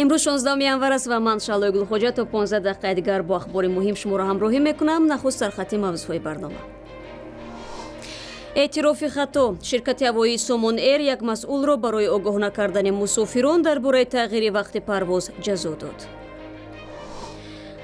امروز 16 январ است و من شالای گلخوجه تا 15 دقیقه دیگر با اخبار مهم شما را همراهی میکنم. نخست سرخط موضوعهای برنامه. اعتراف خطا شرکت هوایی سومون ایر یک مسئول را برای آگاه نکردن مسافران درباره تغییر وقت پرواز جزا داد.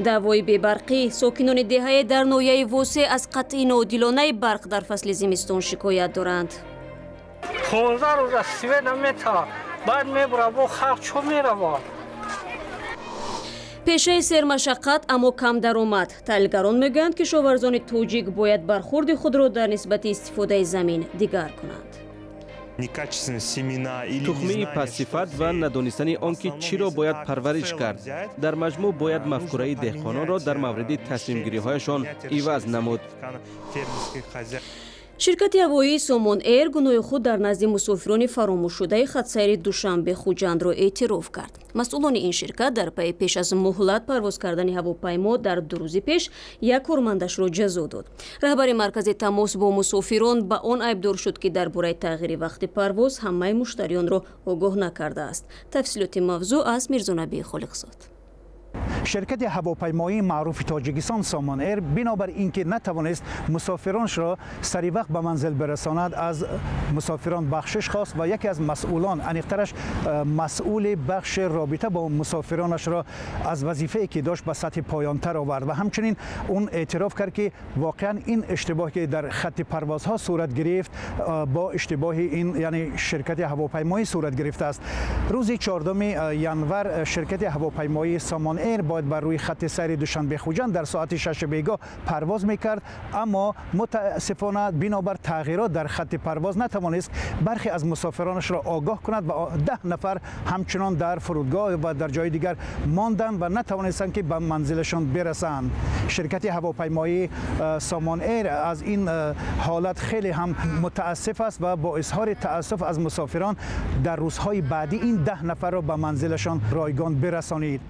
دعوای بی‌برقی ساکنان دهه‌ای در ناحیه واسع از قطع ناعادلانه برق در فصل زمستان شکایت دارند. 15 روز از سوئد میتا بعد میبره با خلق چو میروه. پیشه سرمشقت اما کم درآمد. تحلیلگران میگویند که کشاورزان تاجیک باید برخورد خود را در نسبت استفاده زمین دیگر کنند. تخمه پس‌صفت و ندانستن آنکه چرا باید پرورش کرد. در مجموع باید مفکوره دهقانان را در مورد تصمیم گیری هایشان عوض نمود. شرکت هوایی سومون ایر گناه خود در نزد مسافران فراموش شده خط سیر دوشنبه خوجند را اعتراف کرد. مسئولان این شرکت در پی پیش از مهلت پرواز کردن هواپیما در 2 روز پیش یک کارمندش را جزا داد. رهبر مرکز تماس با مسافران با آن عیبدار شد که درباره تغییر وقت پرواز همه مشتریان را آگاه نکرده است. تفصیلات موضوع از میرزانبی خالقزاد. شرکت هواپیمایی معروف تاجیکستان سومون ایر بنابر اینکه نتوانست مسافرانش را سری وقت به منزل برساند از مسافران بخشش خواست و یکی از مسئولان انیقترش مسئول بخش رابطه با مسافرانش را از وظیفه‌ای که داشت به سطح پایان‌تر آورد و همچنین اون اعتراف کرد که واقعا این اشتباهی که در خط پروازها صورت گرفت با اشتباه این یعنی شرکت هواپیمایی صورت گرفته است. روز 14 ژانویه شرکت هواپیمایی سومون ایر باید بر روی خط سیر دوشنبه خوجند در ساعت 6 بیگاه پرواز میکرد، اما متاسفانه بنابر تغییرات در خط پرواز نتوانست برخی از مسافرانش را آگاه کند و 10 نفر همچنان در فرودگاه و در جای دیگر ماندند و نتوانستند که به منزلشان برسند. شرکت هواپیمایی سومون ایر از این حالت خیلی هم متاسف است و با اظهار تاسف از مسافران در روزهای بعدی این 10 نفر را به منزلشان رایگان برسانید.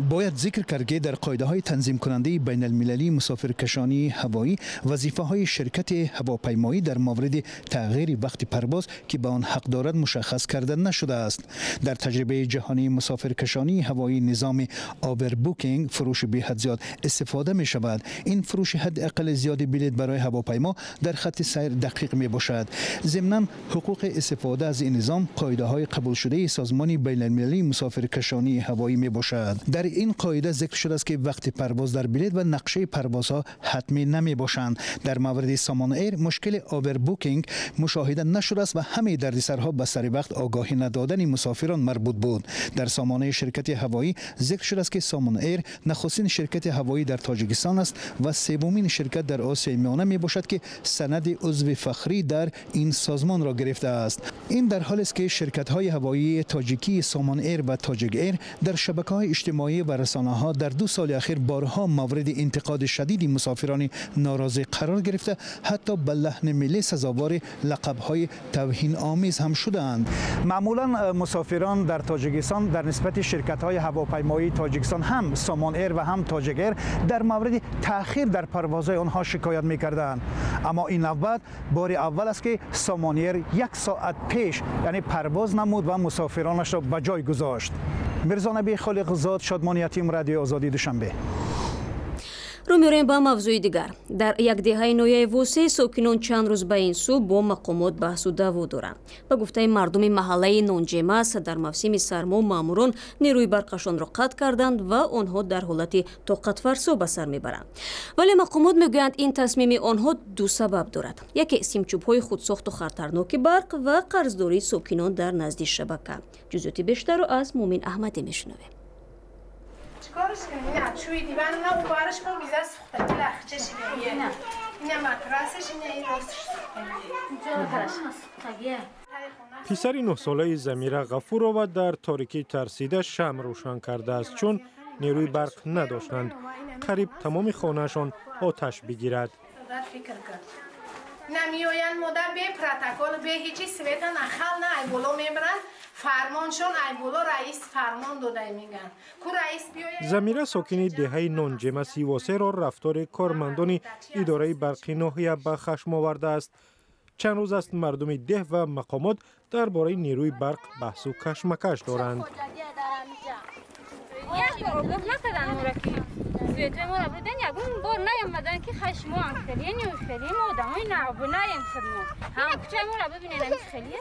باید ذکر کرد که در قاعده های تنظیم کننده بین المللی مسافرکشانی هوایی وظیفه های شرکت هواپیمایی در مورد تغییر وقت پرواز که به آن حق دارد مشخص کرده نشده است. در تجربه جهانی مسافرکشانی هوایی نظام آوربوکینگ فروش به حد زیاد استفاده می شود. این فروش حد اقل زیاد بلیط برای هواپیما در خط سیر دقیق می باشد. ضمناً حقوق استفاده از این نظام قاعده های قبول شده سازمان بین المللی مسافرکشانی هوایی می باشد. در این قاعده ذکر شده است که وقت پرواز در بلیط و نقشه پروازها حتمی نمی باشند. در مورد سومون ایر مشکل آوربوکینگ مشاهده نشده است و همه دردسرها به سر وقت آگاهی ندادن مسافران مربوط بود. در سامانه شرکت هوایی ذکر شده است که سومون ایر نخستین شرکت هوایی در تاجیکستان است و سومین شرکت در آسیای میانه می باشد که سند عضو فخری در این سازمان را گرفته است. این در حالی است که شرکت های هوایی تاجیکی سومون ایر و تاجیک ایر در شبکه‌های اجتماعی و رسانه‌ها در 2 سال اخیر بارها مورد انتقاد شدید مسافران ناراضی قرار گرفته، حتی به لحن ملی سزاوار لقب‌های توهین آمیز هم شدند. معمولا مسافران در تاجیکستان در نسبت شرکت‌های هواپیمایی تاجیکستان هم سومون ایر و هم تاجیک ایر در مورد تأخیر در پروازهای آنها شکایت می‌کردند، اما این نوبت بار اول است که سومون ایر 1 ساعت پیش یعنی پرواز نمود و مسافرانش را به جای گذاشت. میرزانبی خالقزاد، شادمان یتیم، رادیو آزادی دوشنبه. رو می‌رویم با موضوع دیگر. در یک دهه نوحیه واسع ساکنان چند روز به این سو با مقامات بحث و دعوا دارند. به گفته مردم محله نونجمس در موسم سرما ماموران نیروی برقشان را قطع کردند و آنها در حالت طاقت فرسا به سر میبرند. ولی مقامات میگویند این تصمیم آنها 2 سبب دارد. یکی سیمچوب‌های خودساخت و خطرناک برق و قرضداری ساکنان در نزد شبکه. جزئیات بیشتر را از مومن احمدی میشنویم. کارش کنی نه چوی دیوان نه بارش با بیزار سخته لخچش نه نه ماتراسش نه این راستش پسر 9 ساله زمیره غفورова در تاریکی ترسیده شمع روشن کرده است چون نیروی برق نداشتند. قریب تمام خانهشان آتش بگیرد. نمیآیند مادر به پروتکل به هیچی سویتا نخل نه ای بالا میبرند فرمانشون ای بالا رئیس فرمان داده میگن کو رئیس بیاید. زمیره ساکن دهه‌ی نونجمس واسه را رفتار کارمندان اداره برقی ناحیه به خشم آورده است. چند روز است مردم ده و مقامات درباره نیروی برق بحث و کشمکش دارند. یک بار آگاه نکردن ما را که سویتوی ما را بودن یکون بار نیامدن که خشما هم خیلیه نیوش خیلیه ما آدمای نیم خدمات هم کوچه ما را ببینید همیش خیلیه.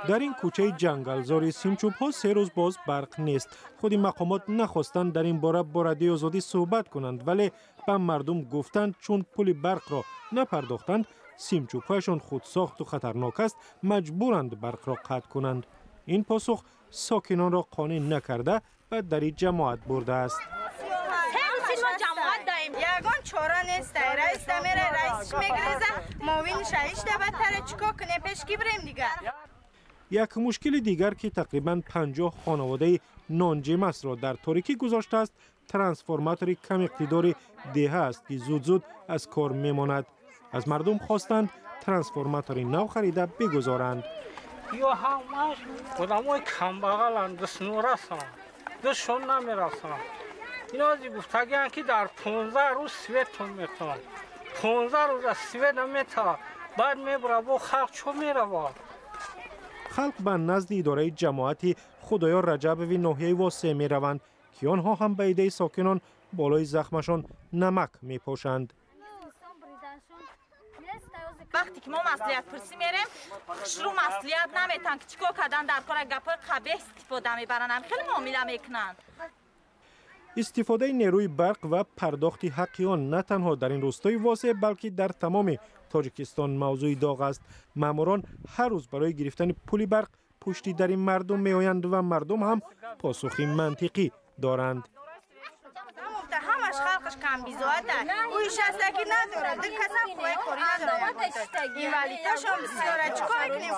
در این کوچه جنگلزار سیمچوب ها 3 روز باز برق نیست. خودی مقامات نخواستند در این باره با رادیو آزادی صحبت کنند، ولی به مردم گفتند چون پول برق را نپرداختند سیمچوب هایشان خود ساخت و خطرناک است، مجبورند برق را قطع کنند. این پاسخ ساکنان را قانع نکرده و در جماعت برده است. یگان چاره نیست، رئیس میره رئیسش میگریزه معاون شایش بدتره چیکار کنه پیش کی بریم دیگر. یک مشکل دیگر که تقریبا 50 خانواده نانجمس را در تاریکی گذاشته است ترانسفورماتور کم اقتدار دهه است که زود زود از کار میماند. از مردم خواستند ترانسفورماتور نو خریده بگذارند. یا همش آدمای کم بغلند، دست نورسان دستشون نمیرسان. اینا ازی گفتگیان که در 15 روز سویتون میتون 15 روز از سویت نمیتا بعد میبره با خلق چو میره با خلق به نزد اداره جماعت خدایا رجبوی ناحیه واسع میروند که آنها هم به ایده ساکنان بالای زخمشان نمک میپاشند. وقتی که ما مسئولیت پرسی میریم شروع مسئولیت نمیتن که چیکار کردن در کار گپای قبیح استفاده میبرن، خیلی معامله میکنن. استفاده نیروی برق و پرداخت حق آن نه تنها در این روستای واسع بلکه در تمام تاجیکستان موضوع داغ است. ماموران هر روز برای گرفتن پول برق پشتی در این مردم میآیند و مردم هم پاسخی منطقی دارند. همش خلقش کم بیزاده اویش هسته که نداره دو کسم خواه کاری نداره این ولیتاشون بسیاره چکار کنیم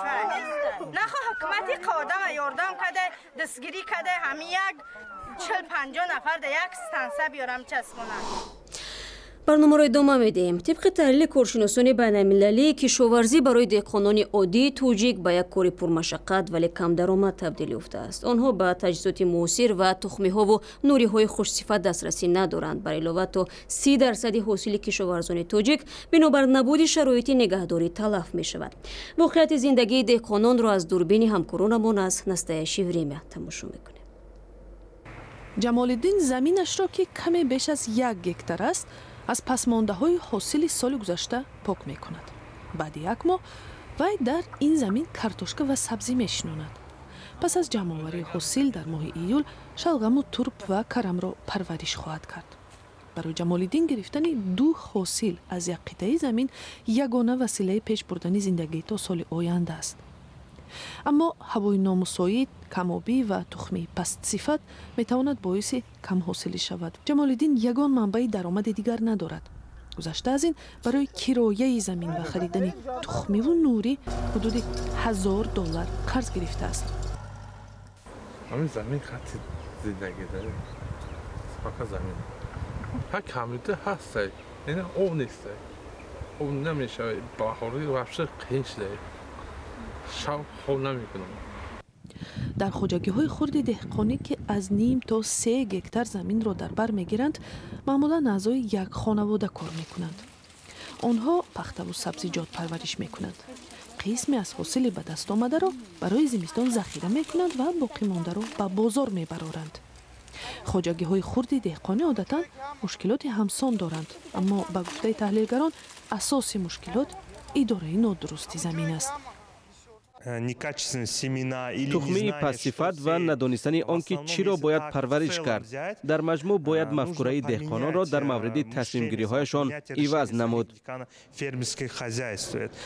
نخواه حکومتی قاده و یاردم کده دستگیری کده همی یک 40-50 نفر در یک ستانسه بیارم چسبونن. برنامه را ادامه میدیم. طبق تحلیل کارشناسان بین‌المللی کشاورزی برای دهقانان عادی توجیک به یک کار پرمشقت ولی کم درآمد تبدیل یافته است. آنها به تجهیزات موثر و تخمی ها و نوری های خوش صفت دسترسی ندارند. بر علاوه تا 30% حاصل کشاورزان تاجیک بنابر نبود شرایط نگهداری تلف می شود. واقعیت زندگی دهقانان را از دوربین همکارانمان از نستایشی وریمه تماشا میکنیم. جمالالدین زمینش را که کمی بیش از 1 گکتار است از پسمانده های حاصل سال گذشته پاک می کند. بعد 1 ماه وی در این زمین کارتوشکا و سبزی می شناند. پس از جمع‌آوری حاصل در ماه ایول شلغم و ترپ و کرم را پرورش خواهد کرد. برای جمالالدین گرفتن 2 حاصل از یک قطعه زمین یگانه وسیله پیش بردن زندگی تا سال آینده است. اما هوای نامساعد، کم‌آبی و تخمی پست صفت میتواند باعث کم حاصلی شود. جمالالدین یگان منبع درآمد دیگر ندارد. گذشته از این برای کرایه زمین و خریدن تخمی و نوری حدود $1000 قرض گرفته است. همین زمین خط زندگی داره. فقط زمین. هر کمیته هست. یعنی او نیست. او نمیشه. بهاری وحش قیش داره. شب خوب نمیکنم. در خوجگی‌های خرد دهقانی که از 0.5 تا 3 گکتار زمین را در بر میگیرند معمولا اعضای یک خانواده کار میکنند. آنها پخته و سبزیجات پرورش میکنند. قسمی از حاصل به دست آمده را برای زمستان ذخیره میکنند و باقی مانده را به بازار میبرند. خوجگی‌های خرد دهقانی عادتا مشکلات همسان دارند، اما به گفته تحلیلگران اساس مشکلات اداره نادرستی زمین است. تخمی پس‌صفت و ندانستن آنکه چی را باید پرورش کرد. در مجموع باید مفکوره دهقانان را در مورد تصمیم گیری هایشان عوض نمود.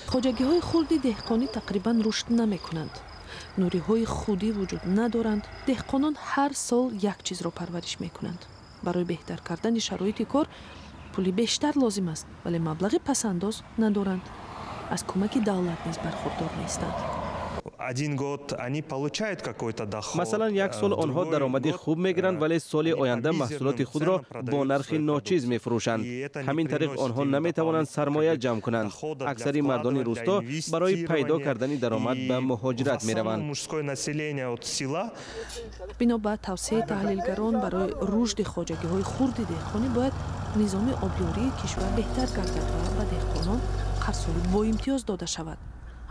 خوجگی‌های خرد دهقانی تقریبا رشد نمی کنند. نوری های خودی وجود ندارند. دهقانان هر سال یک چیز را پرورش می کنند. برای بهتر کردن شرایط کار پولی بیشتر لازم است، ولی مبلغ پسنداز ندارند. از کمک دولت نیز برخوردار نیستند. مثلا یک سال آنها درآمد خوب میگیرند ولی سال آینده محصولات خود را با نرخ ناچیز میفروشند. همین طریق آنها نمیتوانند سرمایه جمع کنند. اکثر مردان روستا برای پیدا کردن درآمد به مهاجرت میروند. بنابر توصیه تحلیلگران برای رشد خوجگی‌های خرد دهقانی باید نظام آبیاری کشور بهتر گردد و به دهقانان قرض‌های با امتیاز داده شود.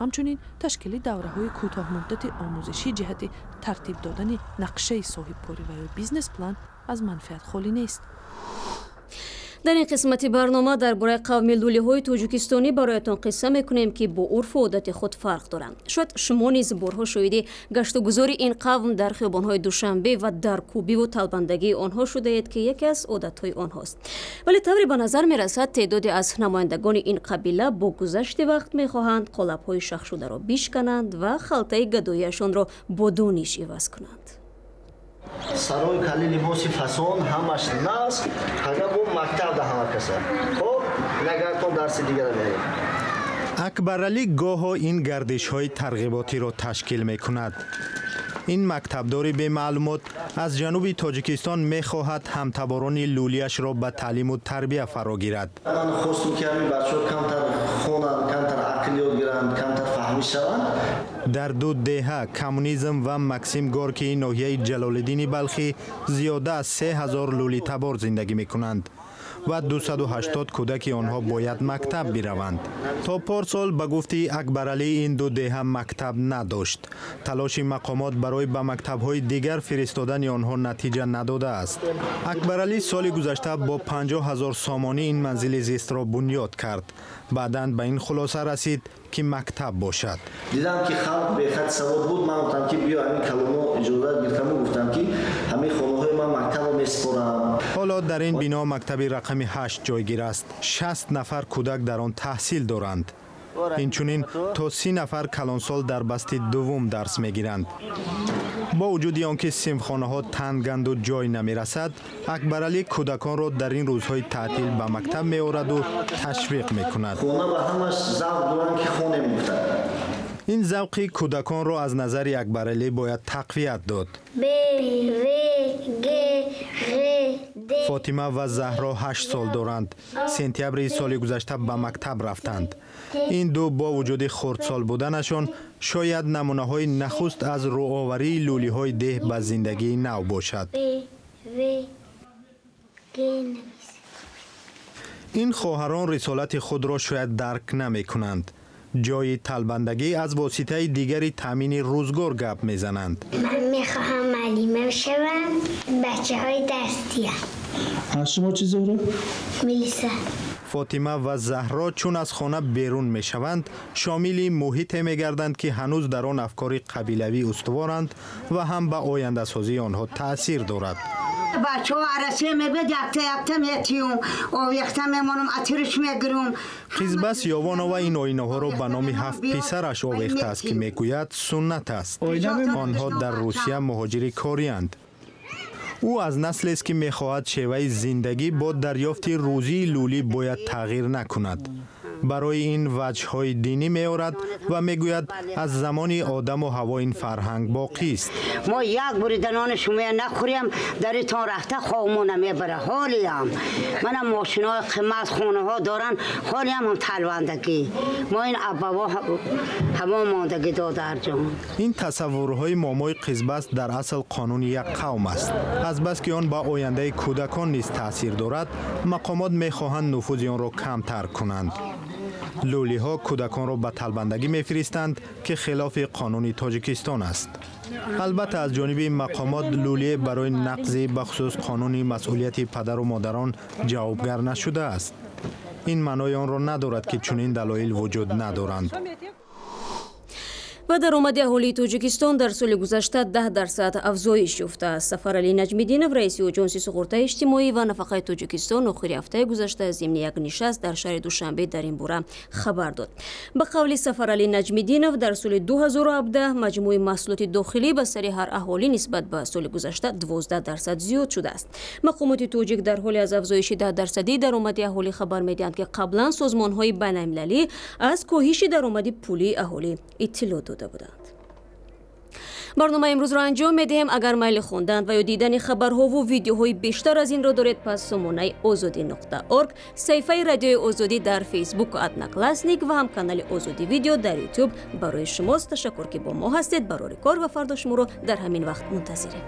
ҳамчунин ташкили давраҳои кӯтоҳмуддати омӯзишӣ ҷиҳати тартиб додани нақшаи соҳибкорӣ ва ё бизнес план аз манфиат холӣ нест. дар ин қисмати барнома дар бораи қавми лӯлиёҳои тоҷикистонӣ бароятон қисса мекунем ки бо урфу одати худ фарқ доранд. шояд шумо низ борҳо шоҳиди гаштугузори ин қавм дар хиёбонҳои душанбе ва даркӯбиву талбандагии онҳо шудаед ки яке аз одатҳои онҳост. вале тавре ба назар мерасад теъдоде аз намояндагони ин қабила бо гузашти вақт мехоҳанд қолабҳои шахшударо бишкананд ва халтаи гадоиашонро бо дониш иваз кунанд. сарои кали либоси фасон ҳамаш наск ҳага бо мактаб даҳама каса хоб нагартон дарси дигар мерем. акбаралӣ гоҳо ин гардишҳои тарғиботиро ташкил мекунад. ин мактабдори бемаълумот аз ҷануби тоҷикистон мехоҳад ҳамтаборони лӯлияшро ба таълиму тарбия фаро гирад. ман хостум ки ҳамин бачаҳо камтар хонанд, камтар ақл ёд гиранд, камтар фаҳмӣ шаванд. дар ду деҳа коммунизм ва максим горкии ноҳияи ҷалолиддини балхӣ зиёда аз 3000 лӯлитабор зиндагӣ мекунанд ва 280 кӯдаки онҳо бояд мактаб бираванд. то порсол ба гуфти акбаралӣ ин ду деҳа мактаб надошт. талоши мақомот барои ба мактабҳои дигар фиристодани онҳо натиҷа надодааст. акбаралӣ соли гузашта бо 50 000 сомонӣ ин манзили зистро бунёд кард. баъдан ба ин хулоса расид ки мактаб бошад. дидам ки халқ бехат савод буд, ман гуфтам ки биё ҳамин каломо иҷозат гирифтаму гуфтам ки ҳамин хонаҳои ман мактабро месупорам. ҳоло дар ин бино мактаби рақами 8 ҷойгир аст. 60 нафар кӯдак дар он таҳсил доранд. инчунин то 30 нафар калонсол дар басти дуввум дарс мегиранд. бо вуҷуди он ки синфхонаҳо танганду ҷой намерасад, акбаралӣ кӯдаконро дар ин рӯзҳои таътил ба мактаб меораду ташвиқ мекунад. хона ба ҳамаш завқ доранд ки хонем гуфтад. ин завқи кӯдаконро аз назари акбаралӣ бояд тақвият дод. фотима ва заҳро 8 сол доранд. сентябри соли гузашта ба мактаб рафтанд. ин ду бо вуҷуди хурдсол буданашон шояд намунаҳои нахуст аз рӯоварии лӯлиҳои деҳ ба зиндагии нав бошад. ин хоҳарон рисолати худро шояд дарк намекунанд. ҷои талбандагӣ аз воситаи дигари таъмини рӯзгор гап мезананд. ман мехоҳам маълима шавам, бачаҳои дастия. шумо чӣ зора? милиса. фотима ва заҳро чун аз хона берун мешаванд, шомили муҳите мегарданд ки ҳанӯз дар он афкори қабилавӣ устуворанд ва ҳам ба ояндасозии онҳо таъсир дорад. бачаҳо арасе мебед якта метиюм, овехта мемонам, атириш мегирум. қизбас ёвонова ин оинаҳоро ба номи 7 писараш овехтааст ки мегӯяд суннат аст. онҳо дар русия муҳоҷири корианд. ӯ аз наслест ки мехоҳад шеваи зиндагӣ бо дарёфти рӯзии лӯлӣ бояд тағйир накунад. барои ин ваҷҳҳои динӣ меорад ва мегӯяд аз замони одаму ҳаво ин фарҳанг боқист. мо як бурида нони шумоя нахӯрем, даритон рафта ховмона мебара. ҳолиам манам мошиноҳои қимат хонаҳо доранд, ҳолиам ҳам талвандагӣ. мо ин абаво ҳамо мондагӣ додарҷон. ин тасаввурҳои момои қизбас дар асл қонуни як қавм аст. азбаски он ба ояндаи кӯдакон низ таъсир дорад, мақомот мехоҳанд нуфузи онро камтар кунанд. лӯлиҳо кӯдаконро ба талбандагӣ мефиристанд ки хилофи қонуни Тоҷикистон аст. албатта аз ҷониби мақомот лӯлие барои нақзи бахусус қонуни масъулияти падару модарон ҷавобгар нашудааст. ин маънои онро надорад ки чунин далоил вуҷуд надоранд. ва даромади аҳолии Тоҷикистон дар соли гузашта 10% афзоиш ёфтааст. Сафарали Наҷмиддинов, раиси оҷонси суғуртаи иҷтимоӣ ва нафақаи Тоҷикистон охири ҳафтаи гузашта зимни як нишаст дар шаҳри Душанбе дар ин бора хабар дод. ба қавли Сафарали Наҷмиддинов, дар соли 2017 маҷмӯи маҳсулоти дохилӣ ба сари ҳар аҳолӣ нисбат ба соли гузашта 12% зиёд шудааст. мақомоти тоҷик дар ҳоли аз афзоиши 10% даромади аҳолӣ хабар медиҳанд ки қаблан созмонҳои байналмилалӣ аз коҳиши даромади пулии аҳолӣ иттилоъ доданд. барнома имрӯзро анҷом медиҳем. агар майли хондан ва ё дидани хабарҳову видеоҳои бештар аз инро доред, пас сомонаи озодӣ.орг, саҳифаи радиои озодӣ дар фейсбук одноклассник ва ҳам канали озодӣ видео дар ютуб барои шумост. ташаккур ки бо мо ҳастед. барори кор ва фардо шуморо дар ҳамин вақт мунтазирем.